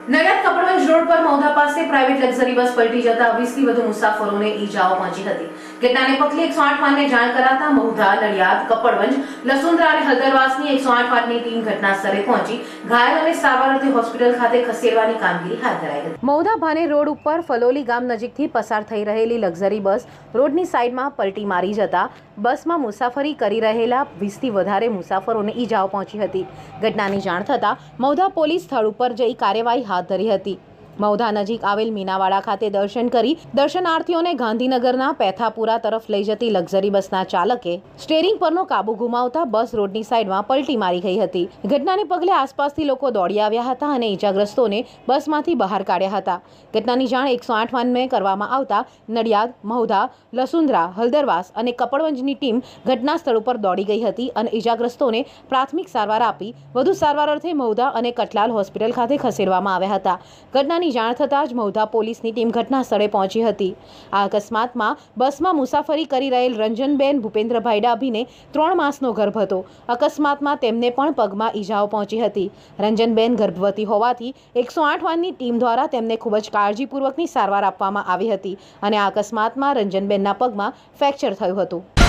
Nadiad Kapadvanj road પર મૌધા પાસે private luxury bus પલટી જતા 20 થી વધુ મુસાફરોને ઈજાઓ પહોંચી હતી। ઘટનાને પગલે 108 વાનને જાણ કરાતા મૌધા, નડિયાદ, કપડવંજ, લસુંદ્રા અને હલદરવાસની 108 વાનની ટીમ ઘટના સ્થળે પહોંચી ઘાયલોને સારવાર અર્થે હોસ્પિટલ ખાતે ખસેડવાની કામગીરી હાથ ધરાઈ હતી। મૌધા ભાને રોડ ઉપર ફલોલી ગામ નજીકથી પસાર થઈ રહેલી લક્ઝરી બસ રોડની સાઈડમાં પલટી મારી જતા બસમાં મુસાફરી કરી રહેલા 20 થી વધારે મુસાફરોને ઈજાઓ પહોંચી હતી। ઘટનાની જાણ થતાં મૌધા પોલીસ સ્થળ ઉપર જઈ કાર્યવાહી હાથ ધરી હતી। મૌધા નજીક આવેલ મીનાવાડા ખાતે દર્શન કરી દર્શનાર્થીઓને ગાંધીનગરના પેથાપુરા તરફ લઈ જતી લક્ઝરી બસના ચાલકે સ્ટીયરિંગ પરનો કાબુ ગુમાવતા બસ રોડની સાઈડમાં પલટી મારી ગઈ હતી। ઘટનાને પગલે આસપાસથી લોકો દોડી આવ્યા હતા અને ઈજાગ્રસ્તોને બસમાંથી બહાર કાઢ્યા હતા। ઘટનાની જાણ 108 વાનને કરવામાં આવતા નડિયાદ, મૌધા, લસુંદ્રા, હલદરવાસ અને કપડવંજની ટીમ ઘટના સ્થળ ઉપર દોડી ગઈ હતી અને ઈજાગ્રસ્તોને પ્રાથમિક સારવાર આપી વધુ સારવાર અર્થે મૌધા અને કટલાલ હોસ્પિટલ ખાતે ખસેડવામાં આવ્યા હતા। ઘટનાની જાણ થતાં જ મૌધા પોલીસની ટીમ ઘટના સ્થળે પહોંચી હતી। આ અકસ્માતમાં બસમાં મુસાફરી કરી રહેલ રંજનબેન ભૂપેન્દ્રભાઈ ડાભીને 3 માસનો ગર્ભ હતો। અકસ્માતમાં તેમને પણ પગમાં ઈજાઓ પહોંચી હતી। રંજનબેન ગર્ભવતી હોવાથી 108 વાનની ટીમ દ્વારા તેમને ખૂબ જ કાળજીપૂર્વકની સારવાર આપવામાં આવી હતી અને આ અકસ્માતમાં રંજનબેનના પગમાં ફ્રેક્ચર થયું હતું।